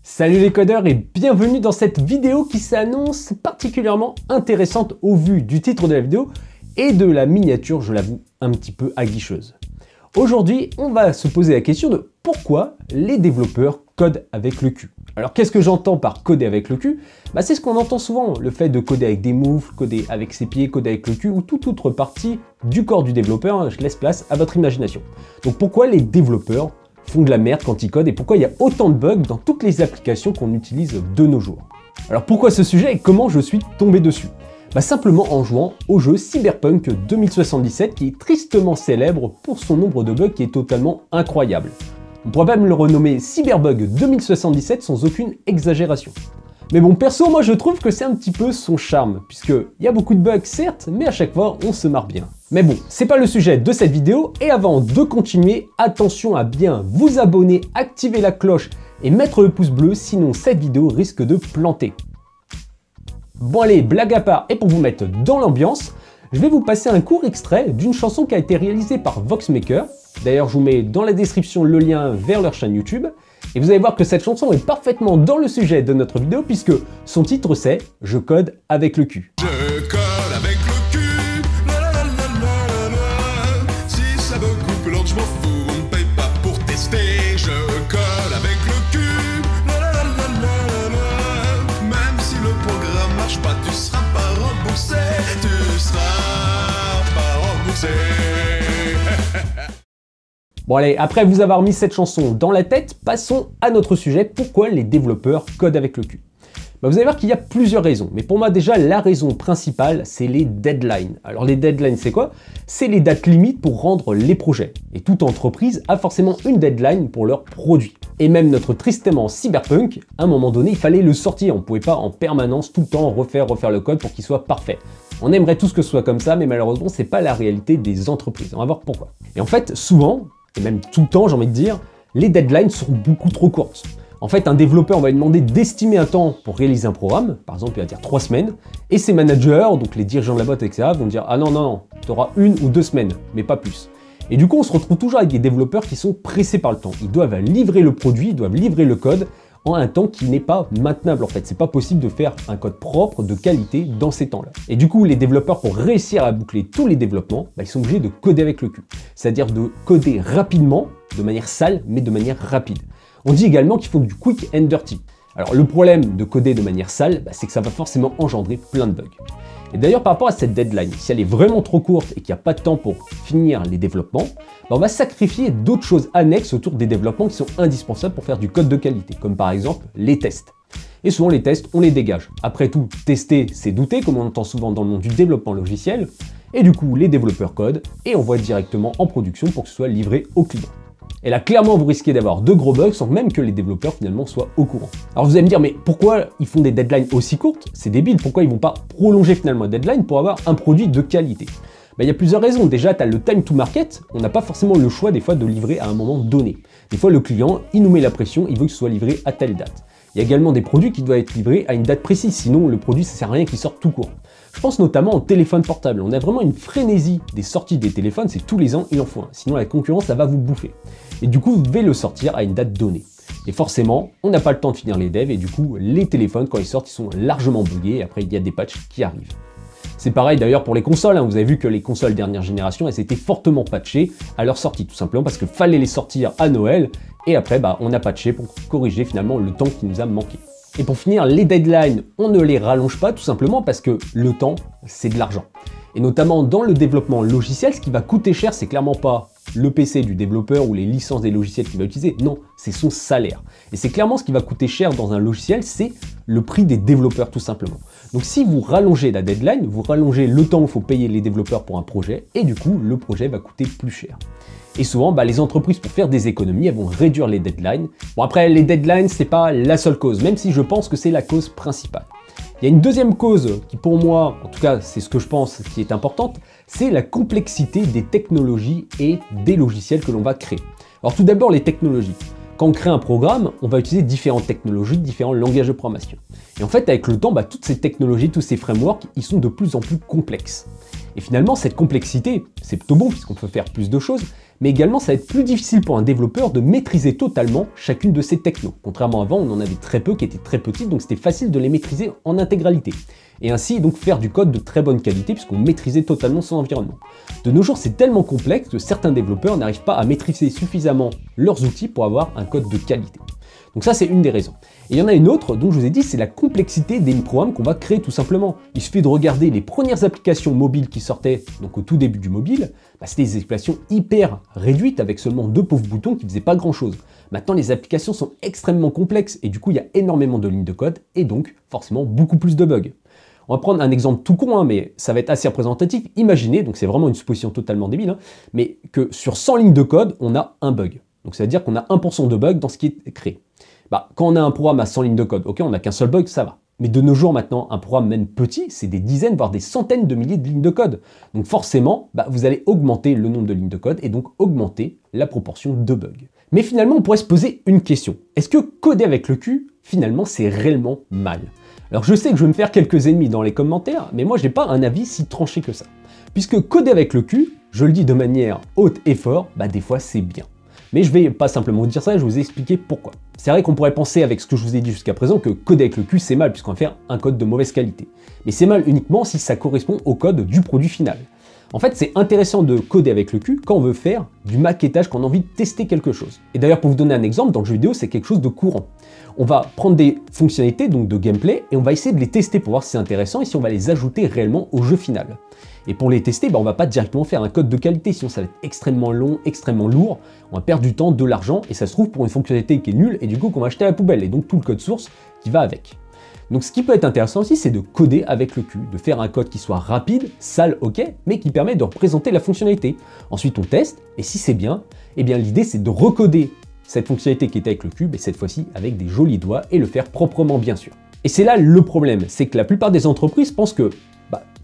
Salut les codeurs et bienvenue dans cette vidéo qui s'annonce particulièrement intéressante au vu du titre de la vidéo et de la miniature, je l'avoue, un petit peu aguicheuse. Aujourd'hui, on va se poser la question de pourquoi les développeurs codent avec le cul. Alors qu'est-ce que j'entends par coder avec le cul? C'est ce qu'on entend souvent, le fait de coder avec des moves, coder avec ses pieds, coder avec le cul ou toute autre partie du corps du développeur. Je laisse place à votre imagination. Donc pourquoi les développeurs font de la merde quand ils codent et pourquoi il y a autant de bugs dans toutes les applications qu'on utilise de nos jours? Alors pourquoi ce sujet et comment je suis tombé dessus? Simplement en jouant au jeu Cyberpunk 2077 qui est tristement célèbre pour son nombre de bugs qui est totalement incroyable. On pourrait même le renommer Cyberbug 2077 sans aucune exagération. Mais bon, perso, moi je trouve que c'est un petit peu son charme, puisqu'il y a beaucoup de bugs certes, mais à chaque fois on se marre bien. Mais bon, c'est pas le sujet de cette vidéo, et avant de continuer, attention à bien vous abonner, activer la cloche et mettre le pouce bleu, sinon cette vidéo risque de planter. Bon allez, blague à part, et pour vous mettre dans l'ambiance, je vais vous passer un court extrait d'une chanson qui a été réalisée par Voxmaker. D'ailleurs, je vous mets dans la description le lien vers leur chaîne YouTube. Et vous allez voir que cette chanson est parfaitement dans le sujet de notre vidéo puisque son titre c'est « Je code avec le cul ». Je code avec le cul, la la la la la la la. Si ça me coupe l'ordre, je m'en fous, on ne paye pas pour tester. Je code avec le cul, la la la la la la. Même si le programme marche pas, tu seras pas remboursé, tu seras pas remboursé. Bon allez, après vous avoir mis cette chanson dans la tête, passons à notre sujet, pourquoi les développeurs codent avec le cul. Vous allez voir qu'il y a plusieurs raisons, mais pour moi déjà la raison principale c'est les deadlines. Alors les deadlines c'est quoi? C'est les dates limites pour rendre les projets. Et toute entreprise a forcément une deadline pour leur produit. Et même notre tristement Cyberpunk, à un moment donné il fallait le sortir, on ne pouvait pas en permanence tout le temps refaire le code pour qu'il soit parfait. On aimerait tous que ce soit comme ça, mais malheureusement c'est pas la réalité des entreprises. On va voir pourquoi. Et en fait souvent, et même tout le temps j'ai envie de dire, les deadlines sont beaucoup trop courtes. En fait, un développeur, on va lui demander d'estimer un temps pour réaliser un programme, par exemple il va dire 3 semaines, et ses managers, donc les dirigeants de la boîte, etc., vont dire « Ah non, tu auras 1 ou 2 semaines, mais pas plus ». Et du coup, on se retrouve toujours avec des développeurs qui sont pressés par le temps. Ils doivent livrer le produit, ils doivent livrer le code en un temps qui n'est pas maintenable en fait. C'est pas possible de faire un code propre, de qualité, dans ces temps-là. Et du coup, les développeurs, pour réussir à boucler tous les développements, ils sont obligés de coder avec le cul. C'est-à-dire de coder rapidement, de manière sale, mais de manière rapide. On dit également qu'il faut du quick and dirty. Alors le problème de coder de manière sale, c'est que ça va forcément engendrer plein de bugs. Et d'ailleurs par rapport à cette deadline, si elle est vraiment trop courte et qu'il n'y a pas de temps pour finir les développements, on va sacrifier d'autres choses annexes autour des développements qui sont indispensables pour faire du code de qualité, comme par exemple les tests. Et souvent les tests, on les dégage. Après tout, tester, c'est douter, comme on entend souvent dans le monde du développement logiciel, et du coup les développeurs codent et envoient directement en production pour que ce soit livré au client. Et là, clairement, vous risquez d'avoir de gros bugs sans même que les développeurs finalement soient au courant. Alors vous allez me dire, mais pourquoi ils font des deadlines aussi courtes? C'est débile, pourquoi ils vont pas prolonger finalement la deadline pour avoir un produit de qualité? Il y a plusieurs raisons. Déjà, tu as le time to market, on n'a pas forcément le choix des fois de livrer à un moment donné. Des fois, le client, il nous met la pression, il veut que ce soit livré à telle date. Il y a également des produits qui doivent être livrés à une date précise, sinon le produit ça sert à rien qu'il sorte tout court. Je pense notamment au téléphone portable. On a vraiment une frénésie des sorties des téléphones, c'est tous les ans il en faut un. Sinon la concurrence ça va vous bouffer. Et du coup vous devez le sortir à une date donnée. Et forcément, on n'a pas le temps de finir les devs et du coup les téléphones quand ils sortent ils sont largement buggés et après il y a des patchs qui arrivent. C'est pareil d'ailleurs pour les consoles, vous avez vu que les consoles dernière génération, elles étaient fortement patchées à leur sortie, tout simplement parce qu'il fallait les sortir à Noël, et après on a patché pour corriger finalement le temps qui nous a manqué. Et pour finir, les deadlines, on ne les rallonge pas tout simplement parce que le temps, c'est de l'argent. Et notamment dans le développement logiciel, ce qui va coûter cher, c'est clairement pas le PC du développeur ou les licences des logiciels qu'il va utiliser, non, c'est son salaire. Et c'est clairement ce qui va coûter cher dans un logiciel, c'est le prix des développeurs tout simplement. Donc si vous rallongez la deadline, vous rallongez le temps où il faut payer les développeurs pour un projet, et du coup, le projet va coûter plus cher. Et souvent, les entreprises, pour faire des économies, elles vont réduire les deadlines. Bon après, les deadlines, c'est pas la seule cause, même si je pense que c'est la cause principale. Il y a une deuxième cause qui pour moi, en tout cas c'est ce que je pense qui est importante, c'est la complexité des technologies et des logiciels que l'on va créer. Alors tout d'abord les technologies. Quand on crée un programme, on va utiliser différentes technologies, différents langages de programmation. Et en fait avec le temps, toutes ces technologies, tous ces frameworks, ils sont de plus en plus complexes. Et finalement cette complexité, c'est plutôt bon puisqu'on peut faire plus de choses, Mais également, ça va être plus difficile pour un développeur de maîtriser totalement chacune de ces technos. Contrairement à avant, on en avait très peu qui étaient très petites, donc c'était facile de les maîtriser en intégralité. Et ainsi donc faire du code de très bonne qualité puisqu'on maîtrisait totalement son environnement. De nos jours, c'est tellement complexe que certains développeurs n'arrivent pas à maîtriser suffisamment leurs outils pour avoir un code de qualité. Donc ça, c'est une des raisons. Et il y en a une autre, dont je vous ai dit, c'est la complexité des programmes qu'on va créer tout simplement. Il suffit de regarder les premières applications mobiles qui sortaient, donc au tout début du mobile, c'était des applications hyper réduites avec seulement 2 pauvres boutons qui ne faisaient pas grand chose. Maintenant, les applications sont extrêmement complexes et du coup, il y a énormément de lignes de code et donc forcément beaucoup plus de bugs. On va prendre un exemple tout con, mais ça va être assez représentatif. Imaginez, donc c'est vraiment une supposition totalement débile, mais que sur 100 lignes de code, on a un bug. Donc ça veut dire qu'on a 1% de bug dans ce qui est créé. Quand on a un programme à 100 lignes de code, ok, on n'a qu'un seul bug, ça va. Mais de nos jours maintenant, un programme même petit, c'est des dizaines, voire des centaines de milliers de lignes de code. Donc forcément, vous allez augmenter le nombre de lignes de code et donc augmenter la proportion de bugs. Mais finalement, on pourrait se poser une question. Est-ce que coder avec le cul, finalement, c'est réellement mal? Alors je sais que je vais me faire quelques ennemis dans les commentaires, mais moi je n'ai pas un avis si tranché que ça. Puisque coder avec le cul, je le dis de manière haute et fort, des fois c'est bien. Mais je vais pas simplement vous dire ça, je vais vous expliquer pourquoi. C'est vrai qu'on pourrait penser avec ce que je vous ai dit jusqu'à présent que coder avec le cul c'est mal puisqu'on va faire un code de mauvaise qualité. Mais c'est mal uniquement si ça correspond au code du produit final. En fait, c'est intéressant de coder avec le cul quand on veut faire du maquettage, quand on a envie de tester quelque chose. Et d'ailleurs, pour vous donner un exemple, dans le jeu vidéo, c'est quelque chose de courant. On va prendre des fonctionnalités, donc de gameplay, et on va essayer de les tester pour voir si c'est intéressant et si on va les ajouter réellement au jeu final. Et pour les tester, on va pas directement faire un code de qualité, sinon ça va être extrêmement long, extrêmement lourd, on va perdre du temps, de l'argent, et ça se trouve pour une fonctionnalité qui est nulle, et du coup qu'on va acheter à la poubelle, et donc tout le code source qui va avec. Donc ce qui peut être intéressant aussi, c'est de coder avec le cul, de faire un code qui soit rapide, sale, ok, mais qui permet de représenter la fonctionnalité. Ensuite on teste, et si c'est bien, l'idée c'est de recoder cette fonctionnalité qui était avec le cul, et cette fois-ci avec des jolis doigts, et le faire proprement bien sûr. Et c'est là le problème, c'est que la plupart des entreprises pensent que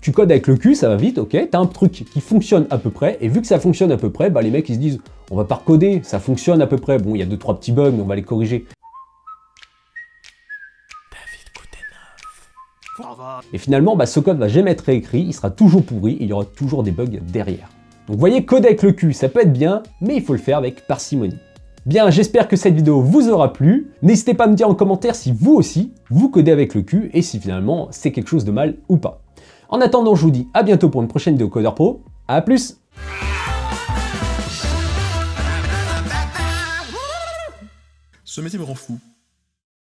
tu codes avec le cul, ça va vite, ok, t'as un truc qui fonctionne à peu près, et vu que ça fonctionne à peu près, les mecs ils se disent, on va pas recoder, ça fonctionne à peu près, bon il y a 2-3 petits bugs, mais on va les corriger. Et finalement, ce code va jamais être réécrit, il sera toujours pourri, il y aura toujours des bugs derrière. Donc vous voyez, coder avec le cul, ça peut être bien, mais il faut le faire avec parcimonie. Bien, j'espère que cette vidéo vous aura plu. N'hésitez pas à me dire en commentaire si vous aussi, vous codez avec le cul, et si finalement c'est quelque chose de mal ou pas. En attendant, je vous dis à bientôt pour une prochaine vidéo Codeur Pro. À plus! Ce métier me rend fou.